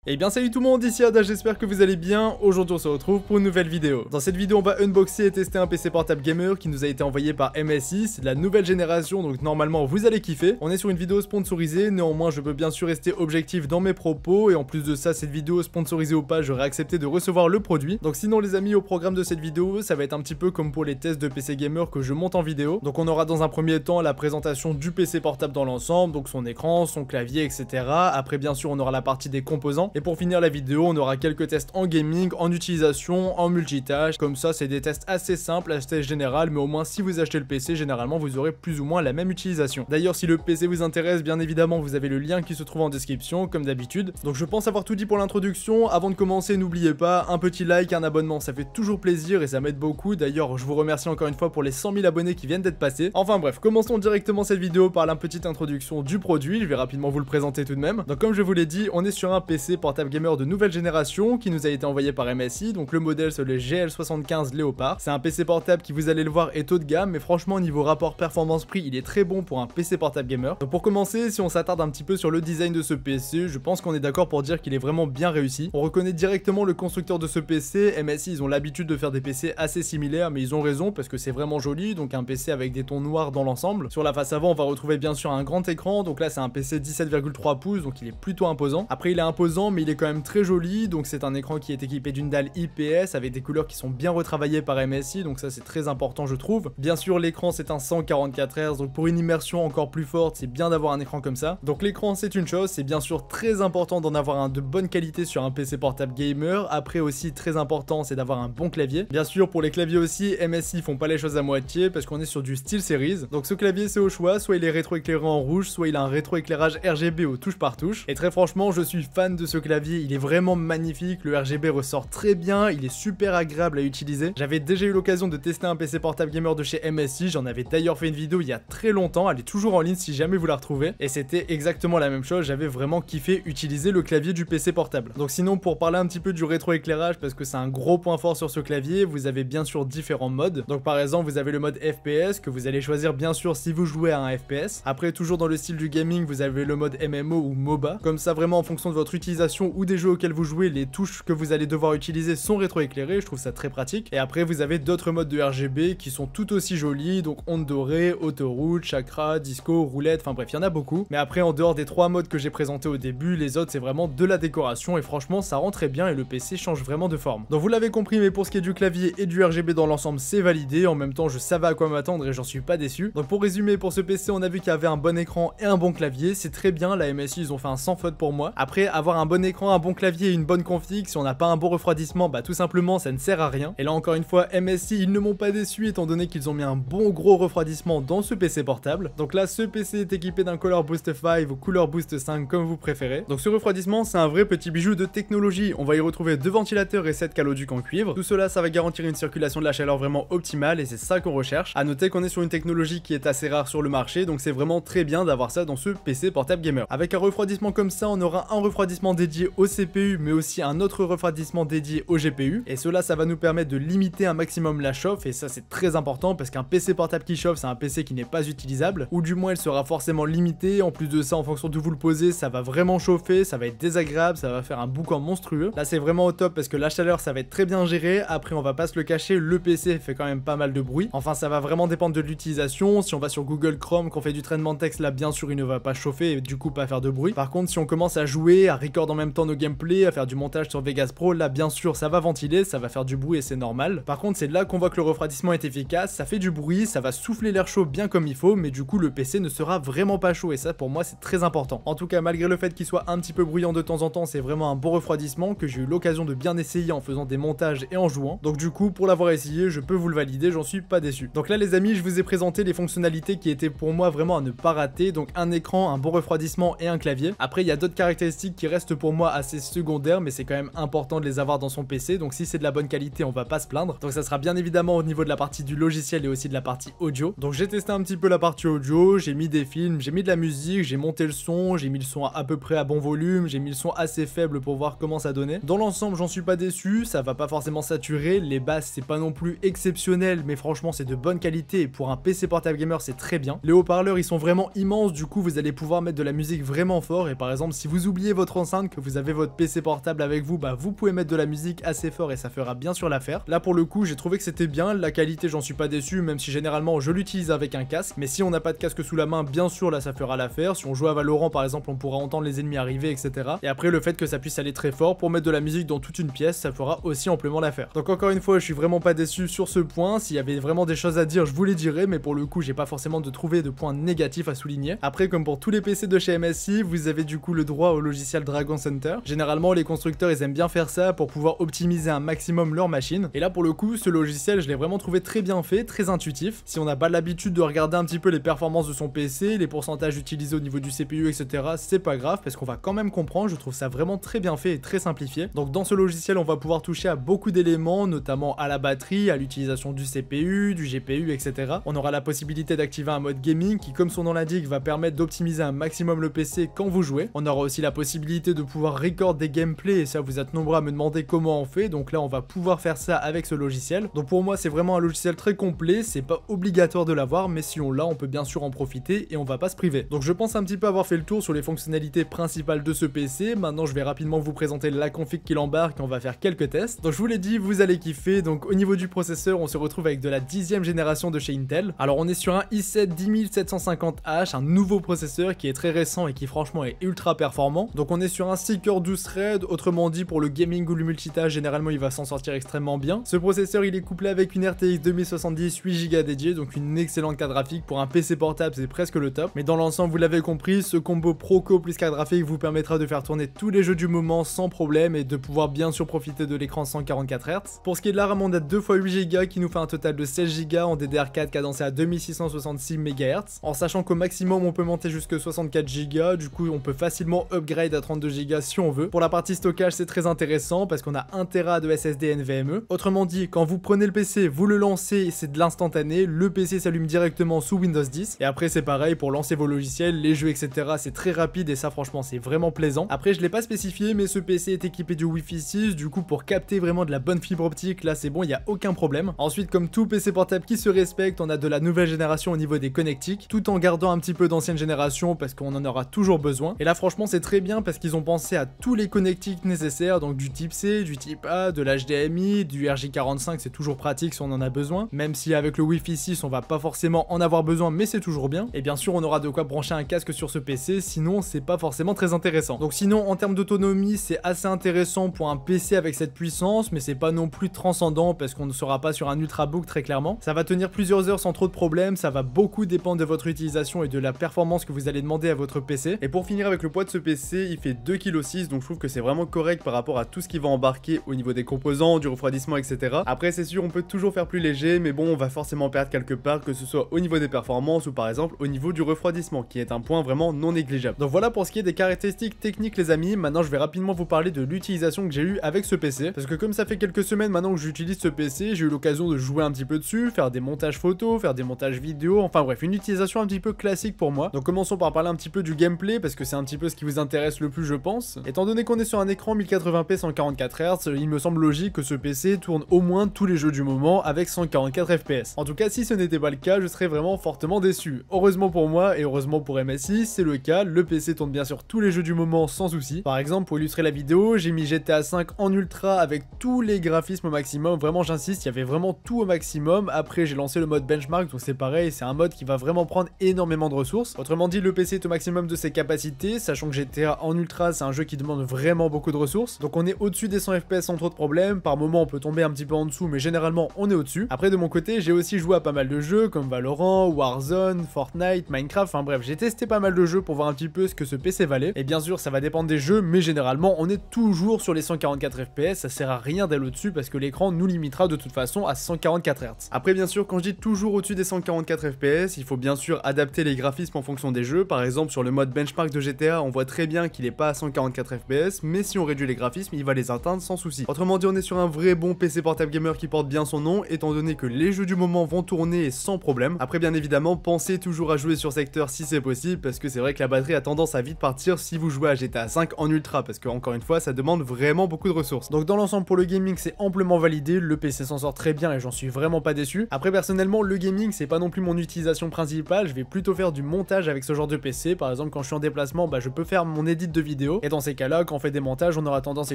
Et bien salut tout le monde, ici Ada, j'espère que vous allez bien. Aujourd'hui on se retrouve pour une nouvelle vidéo. Dans cette vidéo on va unboxer et tester un PC portable gamer qui nous a été envoyé par MSI. C'est de la nouvelle génération, donc normalement vous allez kiffer. On est sur une vidéo sponsorisée, néanmoins je peux bien sûr rester objectif dans mes propos. Et en plus de ça, cette vidéo sponsorisée ou pas, j'aurais accepté de recevoir le produit. Donc sinon les amis, au programme de cette vidéo, ça va être un petit peu comme pour les tests de PC gamer que je monte en vidéo. Donc on aura dans un premier temps la présentation du PC portable dans l'ensemble, donc son écran, son clavier, etc. Après bien sûr on aura la partie des composants. Et pour finir la vidéo, on aura quelques tests en gaming, en utilisation, en multitâche. Comme ça, c'est des tests assez simples, assez général, mais au moins si vous achetez le PC, généralement vous aurez plus ou moins la même utilisation. D'ailleurs, si le PC vous intéresse, bien évidemment, vous avez le lien qui se trouve en description, comme d'habitude. Donc je pense avoir tout dit pour l'introduction. Avant de commencer, n'oubliez pas, un petit like, un abonnement, ça fait toujours plaisir et ça m'aide beaucoup. D'ailleurs, je vous remercie encore une fois pour les 100 000 abonnés qui viennent d'être passés. Enfin bref, commençons directement cette vidéo par la petite introduction du produit. Je vais rapidement vous le présenter tout de même. Donc comme je vous l'ai dit, on est sur un PC portable gamer de nouvelle génération qui nous a été envoyé par MSI. Donc le modèle c'est le GL75 Léopard. C'est un PC portable qui, vous allez le voir, est haut de gamme, mais franchement niveau rapport performance-prix il est très bon pour un PC portable gamer. Donc pour commencer, si on s'attarde un petit peu sur le design de ce PC, je pense qu'on est d'accord pour dire qu'il est vraiment bien réussi. On reconnaît directement le constructeur de ce PC. MSI ils ont l'habitude de faire des PC assez similaires, mais ils ont raison parce que c'est vraiment joli. Donc un PC avec des tons noirs dans l'ensemble. Sur la face avant on va retrouver bien sûr un grand écran. Donc là c'est un PC 17,3 pouces, donc il est plutôt imposant. Après il est imposant mais il est quand même très joli. Donc c'est un écran qui est équipé d'une dalle IPS avec des couleurs qui sont bien retravaillées par MSI, donc ça c'est très important je trouve. Bien sûr l'écran c'est un 144 Hz, donc pour une immersion encore plus forte c'est bien d'avoir un écran comme ça. Donc l'écran c'est une chose, c'est bien sûr très important d'en avoir un de bonne qualité sur un PC portable gamer. Après aussi très important c'est d'avoir un bon clavier. Bien sûr pour les claviers aussi, MSI font pas les choses à moitié parce qu'on est sur du SteelSeries. Donc ce clavier c'est au choix, soit il est rétroéclairé en rouge, soit il a un rétroéclairage RGB au touche par touche. Et très franchement je suis fan de ce clavier, il est vraiment magnifique, le RGB ressort très bien, il est super agréable à utiliser. J'avais déjà eu l'occasion de tester un PC portable gamer de chez MSI, j'en avais d'ailleurs fait une vidéo il y a très longtemps, elle est toujours en ligne si jamais vous la retrouvez. Et c'était exactement la même chose, j'avais vraiment kiffé utiliser le clavier du PC portable. Donc sinon pour parler un petit peu du rétroéclairage, parce que c'est un gros point fort sur ce clavier, vous avez bien sûr différents modes. Donc par exemple vous avez le mode FPS que vous allez choisir bien sûr si vous jouez à un FPS. Après toujours dans le style du gaming vous avez le mode MMO ou MOBA. Comme ça vraiment en fonction de votre utilisation ou des jeux auxquels vous jouez, les touches que vous allez devoir utiliser sont rétroéclairées, je trouve ça très pratique. Et après vous avez d'autres modes de RGB qui sont tout aussi jolis, donc onde dorée, autoroute, chakra, disco, roulette, enfin bref il y en a beaucoup. Mais après en dehors des trois modes que j'ai présentés au début, les autres c'est vraiment de la décoration et franchement ça rend très bien et le PC change vraiment de forme. Donc vous l'avez compris, mais pour ce qui est du clavier et du RGB dans l'ensemble c'est validé, en même temps je savais à quoi m'attendre et j'en suis pas déçu. Donc pour résumer, pour ce PC on a vu qu'il y avait un bon écran et un bon clavier, c'est très bien, la MSI ils ont fait un sans faute pour moi. Après avoir un bon écran, un bon clavier et une bonne config, si on n'a pas un bon refroidissement, bah tout simplement ça ne sert à rien. Et là encore une fois MSI ils ne m'ont pas déçu étant donné qu'ils ont mis un bon gros refroidissement dans ce PC portable. Donc là ce PC est équipé d'un Color Boost 5 ou Cooler Boost 5 comme vous préférez. Donc ce refroidissement c'est un vrai petit bijou de technologie, on va y retrouver 2 ventilateurs et 7 caloducs en cuivre. Tout cela ça va garantir une circulation de la chaleur vraiment optimale et c'est ça qu'on recherche. A noter qu'on est sur une technologie qui est assez rare sur le marché, donc c'est vraiment très bien d'avoir ça dans ce PC portable gamer. Avec un refroidissement comme ça on aura un refroidissement dédié au CPU mais aussi un autre refroidissement dédié au GPU, et cela ça va nous permettre de limiter un maximum la chauffe, et ça c'est très important parce qu'un PC portable qui chauffe c'est un PC qui n'est pas utilisable, ou du moins il sera forcément limité. En plus de ça, en fonction d'où vous le posez ça va vraiment chauffer, ça va être désagréable, ça va faire un boucan monstrueux. Là c'est vraiment au top parce que la chaleur ça va être très bien géré. Après on va pas se le cacher, le PC fait quand même pas mal de bruit, enfin ça va vraiment dépendre de l'utilisation. Si on va sur Google Chrome, qu'on fait du traitement de texte, là bien sûr il ne va pas chauffer et du coup pas faire de bruit. Par contre si on commence à jouer, à record en même temps nos gameplays, à faire du montage sur Vegas Pro, là bien sûr ça va ventiler, ça va faire du bruit et c'est normal. Par contre c'est là qu'on voit que le refroidissement est efficace, ça fait du bruit, ça va souffler l'air chaud bien comme il faut, mais du coup le PC ne sera vraiment pas chaud et ça pour moi c'est très important. En tout cas malgré le fait qu'il soit un petit peu bruyant de temps en temps, c'est vraiment un bon refroidissement que j'ai eu l'occasion de bien essayer en faisant des montages et en jouant. Donc du coup pour l'avoir essayé je peux vous le valider, j'en suis pas déçu. Donc là les amis je vous ai présenté les fonctionnalités qui étaient pour moi vraiment à ne pas rater, donc un écran, un bon refroidissement et un clavier. Après il y a d'autres caractéristiques qui restent pour moi assez secondaires mais c'est quand même important de les avoir dans son PC, donc si c'est de la bonne qualité on va pas se plaindre. Donc ça sera bien évidemment au niveau de la partie du logiciel et aussi de la partie audio. Donc j'ai testé un petit peu la partie audio, j'ai mis des films, j'ai mis de la musique, j'ai monté le son, j'ai mis le son à peu près à bon volume, j'ai mis le son assez faible pour voir comment ça donnait. Dans l'ensemble j'en suis pas déçu, ça va pas forcément saturer, les basses c'est pas non plus exceptionnel mais franchement c'est de bonne qualité et pour un PC portable gamer c'est très bien. Les haut-parleurs ils sont vraiment immenses, du coup vous allez pouvoir mettre de la musique vraiment fort et par exemple si vous oubliez votre enceinte que vous avez votre PC portable avec vous, bah vous pouvez mettre de la musique assez fort et ça fera bien sûr l'affaire. Là pour le coup j'ai trouvé que c'était bien, la qualité j'en suis pas déçu, même si généralement je l'utilise avec un casque, mais si on n'a pas de casque sous la main, bien sûr là ça fera l'affaire. Si on joue à Valorant par exemple, on pourra entendre les ennemis arriver, etc. Et après le fait que ça puisse aller très fort pour mettre de la musique dans toute une pièce, ça fera aussi amplement l'affaire. Donc encore une fois je suis vraiment pas déçu sur ce point. S'il y avait vraiment des choses à dire je vous les dirais, mais pour le coup j'ai pas forcément de trouver de points négatifs à souligner. Après comme pour tous les PC de chez MSI, vous avez du coup le droit au logiciel Dragon Center. Généralement les constructeurs ils aiment bien faire ça pour pouvoir optimiser un maximum leur machine. Et là pour le coup ce logiciel je l'ai vraiment trouvé très bien fait, très intuitif. Si on n'a pas l'habitude de regarder un petit peu les performances de son PC, les pourcentages utilisés au niveau du CPU, etc., c'est pas grave parce qu'on va quand même comprendre. Je trouve ça vraiment très bien fait et très simplifié. Donc dans ce logiciel on va pouvoir toucher à beaucoup d'éléments, notamment à la batterie, à l'utilisation du CPU, du GPU, etc. On aura la possibilité d'activer un mode gaming qui, comme son nom l'indique, va permettre d'optimiser un maximum le PC quand vous jouez. On aura aussi la possibilité de pouvoir record des gameplays, et ça vous êtes nombreux à me demander comment on fait, donc là on va pouvoir faire ça avec ce logiciel. Donc pour moi c'est vraiment un logiciel très complet, c'est pas obligatoire de l'avoir, mais si on l'a on peut bien sûr en profiter et on va pas se priver. Donc je pense un petit peu avoir fait le tour sur les fonctionnalités principales de ce PC. Maintenant je vais rapidement vous présenter la config qu'il embarque et on va faire quelques tests. Donc je vous l'ai dit, vous allez kiffer. Donc au niveau du processeur on se retrouve avec de la 10e génération de chez Intel. Alors on est sur un i7 10750H, un nouveau processeur qui est très récent et qui franchement est ultra performant. Donc on est sur un 6 core 12 threads, autrement dit pour le gaming ou le multitâche généralement il va s'en sortir extrêmement bien. Ce processeur il est couplé avec une RTX 2070 8Go dédiée, donc une excellente carte graphique. Pour un PC portable c'est presque le top, mais dans l'ensemble vous l'avez compris, ce combo Proco plus carte graphique vous permettra de faire tourner tous les jeux du moment sans problème et de pouvoir bien sûr profiter de l'écran 144 Hz. Pour ce qui est de la RAM on a 2 x 8Go qui nous fait un total de 16Go en DDR4 cadencé à 2666 MHz, en sachant qu'au maximum on peut monter jusque 64Go, du coup on peut facilement upgrade à 32Go si on veut. Pour la partie stockage c'est très intéressant parce qu'on a 1 Tera de SSD NVMe. Autrement dit, quand vous prenez le PC, vous le lancez, c'est de l'instantané, le PC s'allume directement sous Windows 10 et après c'est pareil pour lancer vos logiciels, les jeux, etc. c'est très rapide et ça franchement c'est vraiment plaisant. Après je l'ai pas spécifié mais ce PC est équipé du Wi-Fi 6, du coup pour capter vraiment de la bonne fibre optique là c'est bon, il n'y a aucun problème. Ensuite comme tout PC portable qui se respecte, on a de la nouvelle génération au niveau des connectiques, tout en gardant un petit peu d'ancienne génération parce qu'on en aura toujours besoin. Et là franchement c'est très bien parce qu'ils ont pensé à tous les connectiques nécessaires, donc du type C, du type A, de l'HDMI, du RJ45, c'est toujours pratique si on en a besoin, même si avec le Wi-Fi 6 on va pas forcément en avoir besoin mais c'est toujours bien. Et bien sûr on aura de quoi brancher un casque sur ce PC, sinon c'est pas forcément très intéressant. Donc sinon en termes d'autonomie c'est assez intéressant pour un PC avec cette puissance, mais c'est pas non plus transcendant parce qu'on ne sera pas sur un ultrabook très clairement. Ça va tenir plusieurs heures sans trop de problèmes, ça va beaucoup dépendre de votre utilisation et de la performance que vous allez demander à votre PC. Et pour finir avec le poids de ce PC, il fait 2,6 kg, donc je trouve que c'est vraiment correct par rapport à tout ce qui va embarquer au niveau des composants, du refroidissement, etc. Après c'est sûr on peut toujours faire plus léger, mais bon on va forcément perdre quelque part, que ce soit au niveau des performances ou par exemple au niveau du refroidissement, qui est un point vraiment non négligeable. Donc voilà pour ce qui est des caractéristiques techniques les amis. Maintenant je vais rapidement vous parler de l'utilisation que j'ai eue avec ce PC, parce que comme ça fait quelques semaines maintenant que j'utilise ce PC, j'ai eu l'occasion de jouer un petit peu dessus, faire des montages photos, faire des montages vidéo, enfin bref une utilisation un petit peu classique pour moi. Donc commençons par parler un petit peu du gameplay parce que c'est un petit peu ce qui vous intéresse le plus je pense. Étant donné qu'on est sur un écran 1080p 144 Hz, il me semble logique que ce PC tourne au moins tous les jeux du moment avec 144 FPS. En tout cas si ce n'était pas le cas je serais vraiment fortement déçu. Heureusement pour moi et heureusement pour MSI c'est le cas, le PC tourne bien sûr tous les jeux du moment sans souci. Par exemple pour illustrer la vidéo j'ai mis GTA 5 en ultra avec tous les graphismes au maximum, vraiment j'insiste il y avait vraiment tout au maximum. Après j'ai lancé le mode benchmark donc c'est pareil, c'est un mode qui va vraiment prendre énormément de ressources. Autrement dit le PC est au maximum de ses capacités, sachant que GTA en ultra c'est un jeu qui demande vraiment beaucoup de ressources, donc on est au-dessus des 100 FPS sans trop de problèmes. Par moment on peut tomber un petit peu en dessous mais généralement on est au-dessus. Après de mon côté j'ai aussi joué à pas mal de jeux comme Valorant, Warzone, Fortnite, Minecraft, enfin bref j'ai testé pas mal de jeux pour voir un petit peu ce que ce PC valait. Et bien sûr ça va dépendre des jeux mais généralement on est toujours sur les 144 FPS, ça sert à rien d'aller au-dessus parce que l'écran nous limitera de toute façon à 144 Hz. Après bien sûr quand je dis toujours au-dessus des 144 FPS, il faut bien sûr adapter les graphismes en fonction des jeux. Par exemple sur le mode benchmark de GTA on voit très bien qu'il est pas à 144 FPS, mais si on réduit les graphismes il va les atteindre sans souci. Autrement dit on est sur un vrai bon PC portable gamer qui porte bien son nom, étant donné que les jeux du moment vont tourner sans problème. Après bien évidemment pensez toujours à jouer sur secteur si c'est possible, parce que c'est vrai que la batterie a tendance à vite partir si vous jouez à GTA 5 en ultra, parce que encore une fois ça demande vraiment beaucoup de ressources. Donc dans l'ensemble pour le gaming c'est amplement validé, le PC s'en sort très bien et j'en suis vraiment pas déçu. Après personnellement le gaming c'est pas non plus mon utilisation principale, je vais plutôt faire du montage avec ce genre de PC. Par exemple quand je suis en déplacement je peux faire mon edit de vidéo, vidéo. Et dans ces cas-là, quand on fait des montages, on aura tendance à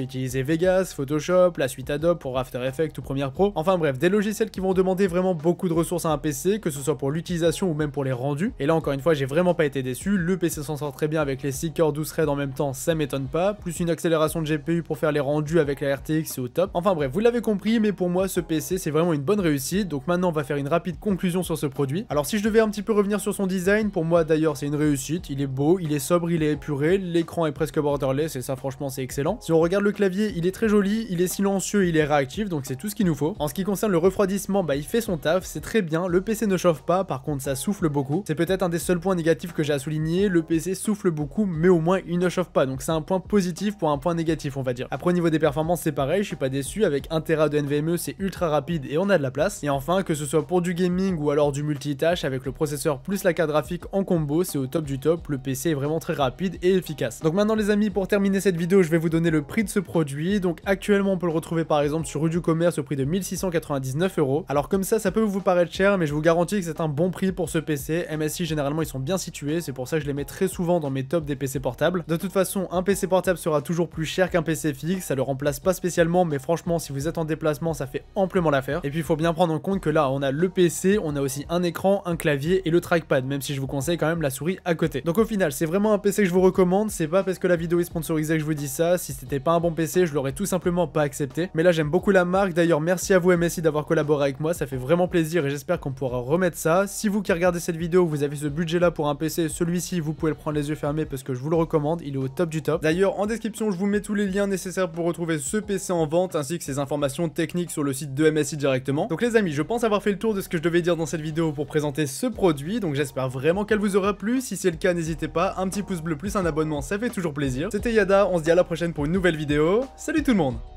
utiliser Vegas, Photoshop, la suite Adobe pour After Effects ou Premiere Pro. Enfin bref, des logiciels qui vont demander vraiment beaucoup de ressources à un PC, que ce soit pour l'utilisation ou même pour les rendus. Et là encore une fois, j'ai vraiment pas été déçu. Le PC s'en sort très bien avec les 6 cœurs 12 threads en même temps, ça m'étonne pas. Plus une accélération de GPU pour faire les rendus avec la RTX, c'est au top. Enfin bref, vous l'avez compris, mais pour moi, ce PC c'est vraiment une bonne réussite. Donc maintenant, on va faire une rapide conclusion sur ce produit. Alors si je devais un petit peu revenir sur son design, pour moi d'ailleurs, c'est une réussite. Il est beau, il est sobre, il est épuré. L'écran est presque borderless et ça, franchement, c'est excellent. Si on regarde le clavier, il est très joli, il est silencieux, il est réactif, donc c'est tout ce qu'il nous faut. En ce qui concerne le refroidissement, bah il fait son taf, c'est très bien. Le PC ne chauffe pas, par contre, ça souffle beaucoup. C'est peut-être un des seuls points négatifs que j'ai à souligner. Le PC souffle beaucoup, mais au moins il ne chauffe pas. Donc c'est un point positif pour un point négatif, on va dire. Après, au niveau des performances, c'est pareil, je suis pas déçu. Avec 1 Tera de NVMe, c'est ultra rapide et on a de la place. Et enfin, que ce soit pour du gaming ou alors du multitâche, avec le processeur plus la carte graphique en combo, c'est au top du top. Le PC est vraiment très rapide et efficace. Donc maintenant les amis, pour terminer cette vidéo, je vais vous donner le prix de ce produit. Donc actuellement on peut le retrouver par exemple sur Uducommerce au prix de 1699 €. Alors comme ça peut vous paraître cher, mais je vous garantis que c'est un bon prix pour ce PC. MSI généralement ils sont bien situés, c'est pour ça que je les mets très souvent dans mes tops des PC portables. De toute façon, un PC portable sera toujours plus cher qu'un PC fixe, ça le remplace pas spécialement, mais franchement si vous êtes en déplacement ça fait amplement l'affaire. Et puis il faut bien prendre en compte que là on a le PC, on a aussi un écran, un clavier et le trackpad, même si je vous conseille quand même la souris à côté. Donc au final c'est vraiment un PC que je vous recommande, c'est pas parce que la vidéo est sponsorisée que je vous dis ça. Si c'était pas un bon PC, je l'aurais tout simplement pas accepté. Mais là j'aime beaucoup la marque, d'ailleurs merci à vous MSI d'avoir collaboré avec moi, ça fait vraiment plaisir et j'espère qu'on pourra remettre ça. Si vous qui regardez cette vidéo, vous avez ce budget là pour un PC, celui-ci vous pouvez le prendre les yeux fermés parce que je vous le recommande, il est au top du top. D'ailleurs en description je vous mets tous les liens nécessaires pour retrouver ce PC en vente ainsi que ses informations techniques sur le site de MSI directement. Donc les amis, je pense avoir fait le tour de ce que je devais dire dans cette vidéo pour présenter ce produit, donc j'espère vraiment qu'elle vous aura plu. Si c'est le cas, n'hésitez pas, un petit pouce bleu plus un abonnement, ça fait toujours plaisir. C'était Yada, on se dit à la prochaine pour une nouvelle vidéo. Salut tout le monde!